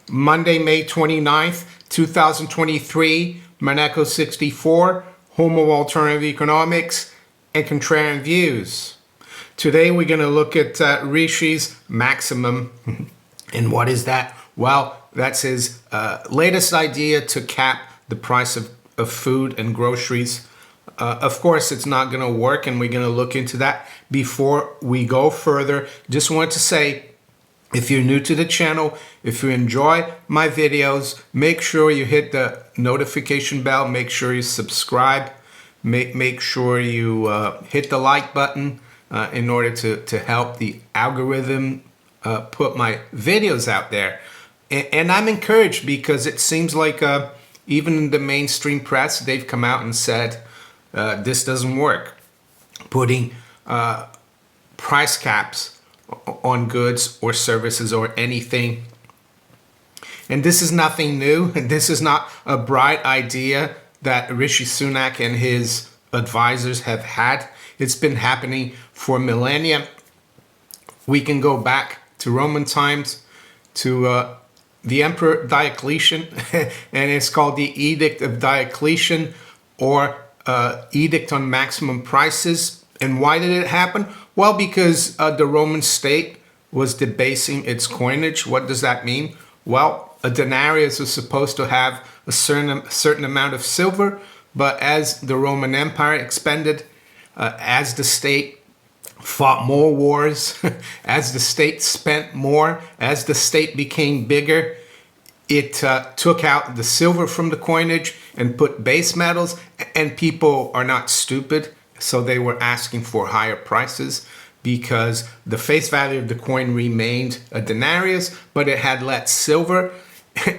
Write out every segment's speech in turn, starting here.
Monday, May 29th, 2023, Monaco 64, home of alternative economics and contrarian views. Today we're going to look at Rishi's maximum. And what is that? Well, that's his latest idea to cap the price of food and groceries. Of course, it's not going to work, and we're going to look into that. Before we go further, just want to say, if you're new to the channel, if you enjoy my videos, make sure you hit the notification bell, make sure you subscribe, make sure you hit the like button in order to help the algorithm put my videos out there. And I'm encouraged because it seems like even in the mainstream press, they've come out and said, this doesn't work. Putting price caps on goods or services or anything. And this is nothing new. This is not a bright idea that Rishi Sunak and his advisors have had. It's been happening for millennia. We can go back to Roman times, to the Emperor Diocletian, and it's called the Edict of Diocletian, or Edict on Maximum Prices. And why did it happen? Well, because the Roman state was debasing its coinage. What does that mean? Well, a denarius was supposed to have a certain amount of silver, but as the Roman Empire expanded, as the state fought more wars, as the state spent more, as the state became bigger, it took out the silver from the coinage and put base metals, and people are not stupid, so they were asking for higher prices because the face value of the coin remained a denarius, but it had less silver,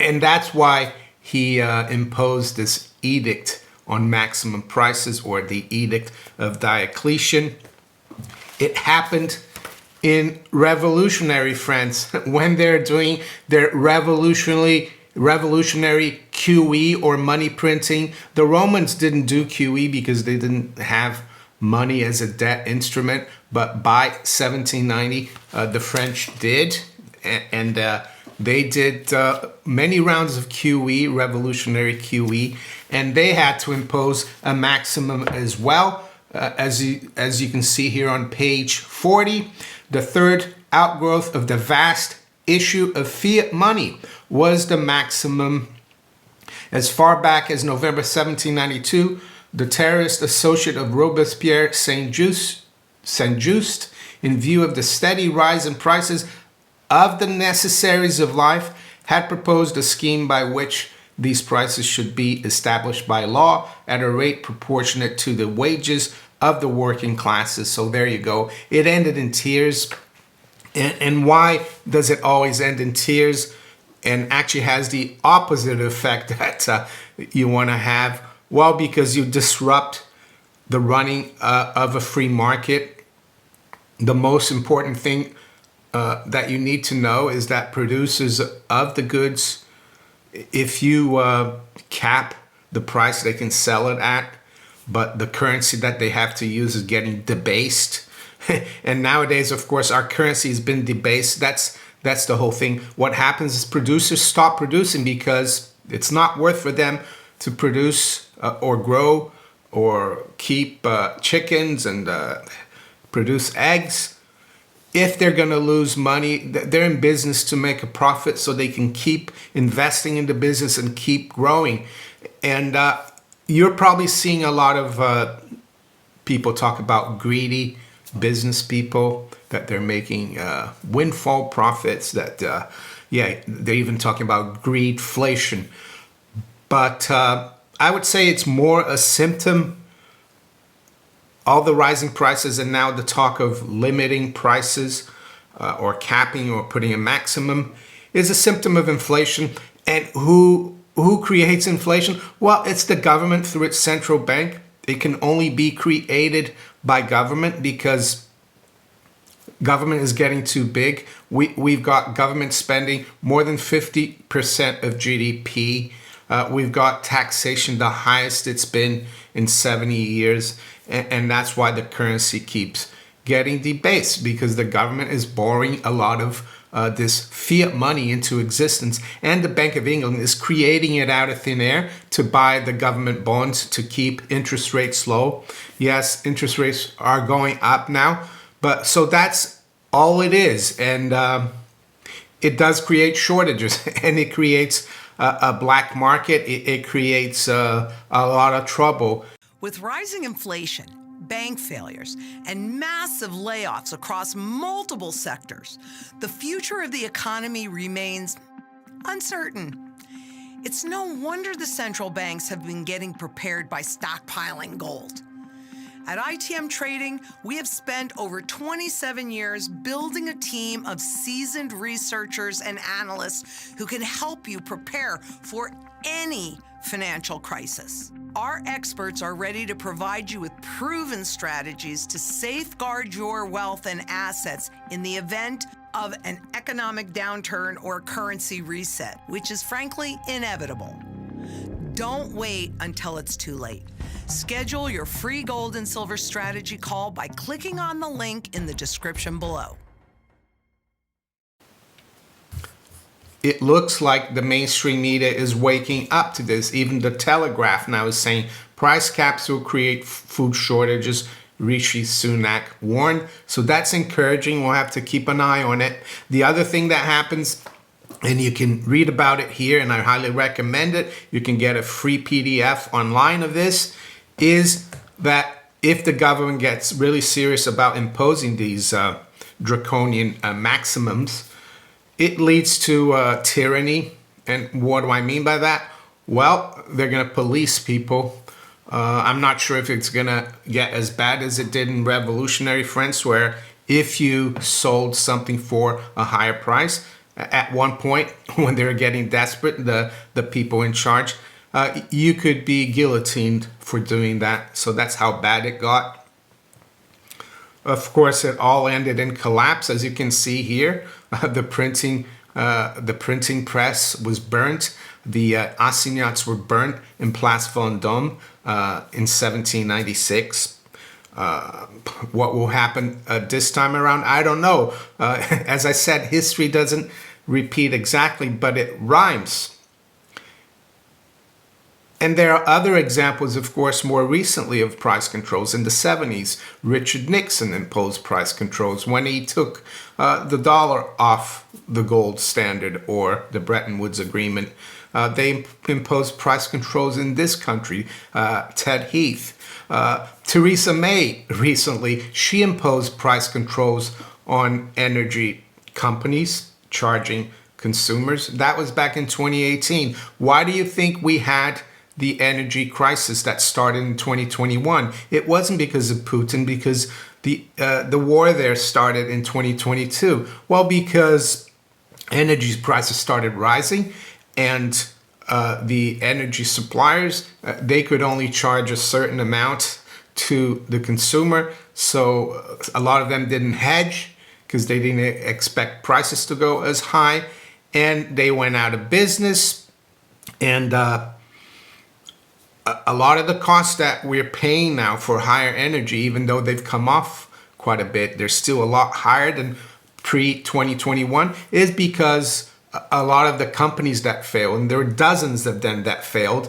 and that's why he imposed this edict on maximum prices, or the Edict of Diocletian. It happened in revolutionary France when they're doing their revolutionary QE, or money printing. The Romans didn't do QE because they didn't have money as a debt instrument, but by 1790 the French did, and they did many rounds of QE, revolutionary QE, and they had to impose a maximum as well. As you can see here on page 40, the third outgrowth of the vast issue of fiat money was the maximum. As far back as November 1792, the terrorist associate of Robespierre, Saint-Just, in view of the steady rise in prices of the necessaries of life, had proposed a scheme by which these prices should be established by law at a rate proportionate to the wages of the working classes. So there you go. It ended in tears. And why does it always end in tears, and actually has the opposite effect that you want to have? Well, because you disrupt the running of a free market. The most important thing that you need to know is that producers of the goods, if you cap the price they can sell it at, but the currency that they have to use is getting debased. And nowadays, of course, our currency has been debased. That's the whole thing. What happens is producers stop producing because it's not worth for them to produce or grow or keep chickens and produce eggs. If they're going to lose money, they're in business to make a profit so they can keep investing in the business and keep growing. And you're probably seeing a lot of people talk about greedy business people, that they're making windfall profits, that they're even talking about greedflation. But I would say it's more a symptom. All the rising prices and now the talk of limiting prices or capping or putting a maximum is a symptom of inflation. And who creates inflation? Well, it's the government through its central bank. It can only be created by government because government is getting too big. We've got government spending more than 50% of GDP. We've got taxation the highest it's been in 70 years. And that's why the currency keeps getting debased, because the government is borrowing a lot of this fiat money into existence, and the Bank of England is creating it out of thin air to buy the government bonds to keep interest rates low. Yes, interest rates are going up now, but so that's all it is. And it does create shortages, and it creates a black market. It creates a lot of trouble. With rising inflation, bank failures, and massive layoffs across multiple sectors, the future of the economy remains uncertain. It's no wonder the central banks have been getting prepared by stockpiling gold. At ITM Trading, we have spent over 27 years building a team of seasoned researchers and analysts who can help you prepare for any financial crisis. Our experts are ready to provide you with proven strategies to safeguard your wealth and assets in the event of an economic downturn or currency reset, which is frankly inevitable. Don't wait until it's too late. Schedule your free gold and silver strategy call by clicking on the link in the description below. It looks like the mainstream media is waking up to this. Even the Telegraph now is saying price caps will create food shortages. Rishi Sunak warned. So that's encouraging. We'll have to keep an eye on it. The other thing that happens, and you can read about it here, and I highly recommend it, you can get a free PDF online of this, is that if the government gets really serious about imposing these draconian maximums, it leads to tyranny. And what do I mean by that? Well, they're going to police people. I'm not sure if it's going to get as bad as it did in revolutionary France, where if you sold something for a higher price, at one point when they were getting desperate, the people in charge, you could be guillotined for doing that. So that's how bad it got. Of course, it all ended in collapse, as you can see here. The printing press was burnt. The assignats were burnt in Place Vendôme in 1796. What will happen this time around, I don't know. As I said, history doesn't repeat exactly, but it rhymes. And there are other examples, of course, more recently of price controls. In the 70s, Richard Nixon imposed price controls when he took the dollar off the gold standard, or the Bretton Woods Agreement. They imposed price controls in this country. Ted Heath. Teresa May recently, she imposed price controls on energy companies charging consumers. That was back in 2018. Why do you think we had the energy crisis that started in 2021? It wasn't because of Putin, because the war there started in 2022. Well, because energy prices started rising, and the energy suppliers, they could only charge a certain amount to the consumer. So a lot of them didn't hedge because they didn't expect prices to go as high, and they went out of business. And a lot of the costs that we're paying now for higher energy, even though they've come off quite a bit, they're still a lot higher than pre-2021, is because a lot of the companies that failed, and there were dozens of them that failed,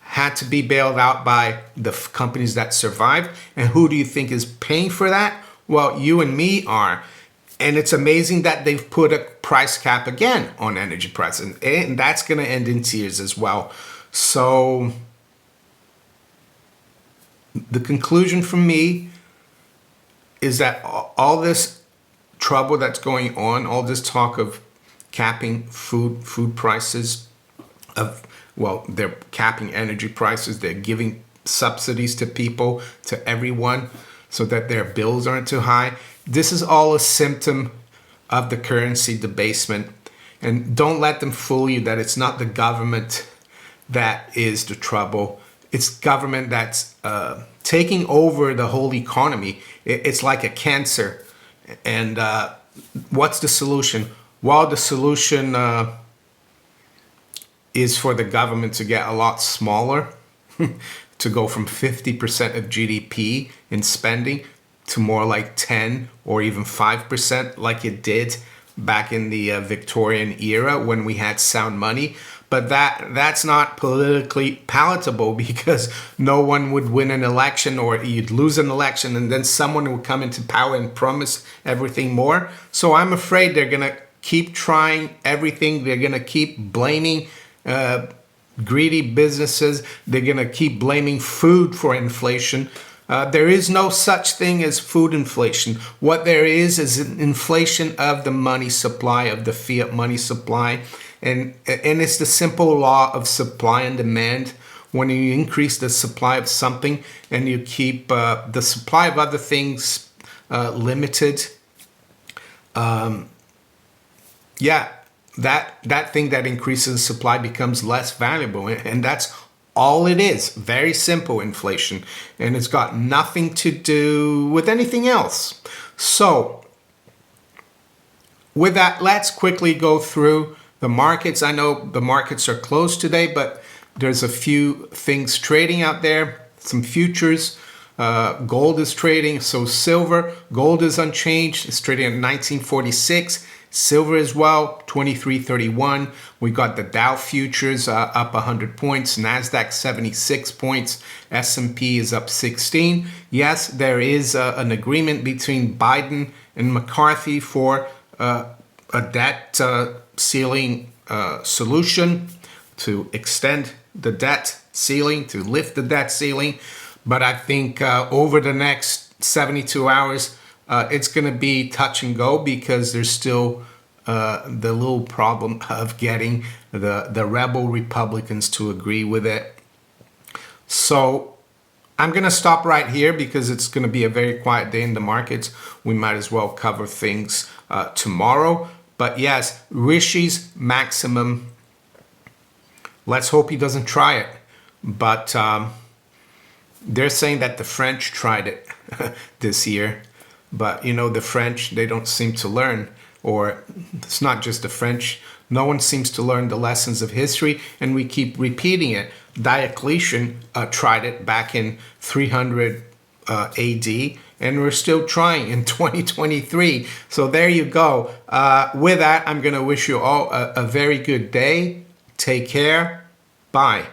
had to be bailed out by the companies that survived. And who do you think is paying for that? Well, you and me are. And it's amazing that they've put a price cap again on energy prices, and that's going to end in tears as well. So the conclusion from me is that all this trouble that's going on, all this talk of capping food prices, they're capping energy prices, they're giving subsidies to people, to everyone, so that their bills aren't too high. This is all a symptom of the currency debasement. And don't let them fool you that it's not the government that is the trouble. It's government that's taking over the whole economy. It's like a cancer. And what's the solution? Well, the solution is for the government to get a lot smaller, to go from 50% of GDP in spending to more like 10 or even 5% like it did back in the Victorian era when we had sound money. But that's not politically palatable because no one would win an election, or you'd lose an election and then someone would come into power and promise everything more. So I'm afraid they're going to keep trying everything. They're going to keep blaming greedy businesses. They're going to keep blaming food for inflation. There is no such thing as food inflation. What there is an inflation of the money supply, of the fiat money supply. And it's the simple law of supply and demand. When you increase the supply of something and you keep the supply of other things limited, that thing that increases supply becomes less valuable. And that's all it is. Very simple, inflation. And it's got nothing to do with anything else. So with that, let's quickly go through the markets. I know the markets are closed today, but there's a few things trading out there. Some futures. Gold is trading. So silver. Gold is unchanged. It's trading at 1946. Silver as well, 23.31. We got the Dow futures up 100 points. NASDAQ 76 points. S&P is up 16. Yes, there is an agreement between Biden and McCarthy for a debt ceiling solution to extend the debt ceiling, to lift the debt ceiling. But I think over the next 72 hours, it's going to be touch and go because there's still the little problem of getting the rebel Republicans to agree with it. So I'm going to stop right here because it's going to be a very quiet day in the markets. We might as well cover things tomorrow. But yes, Rishi's maximum. Let's hope he doesn't try it. But they're saying that the French tried it this year. But, you know, the French, they don't seem to learn. Or it's not just the French. No one seems to learn the lessons of history. And we keep repeating it. Diocletian tried it back in 300 AD. And we're still trying in 2023. So there you go. With that, I'm going to wish you all a very good day. Take care. Bye.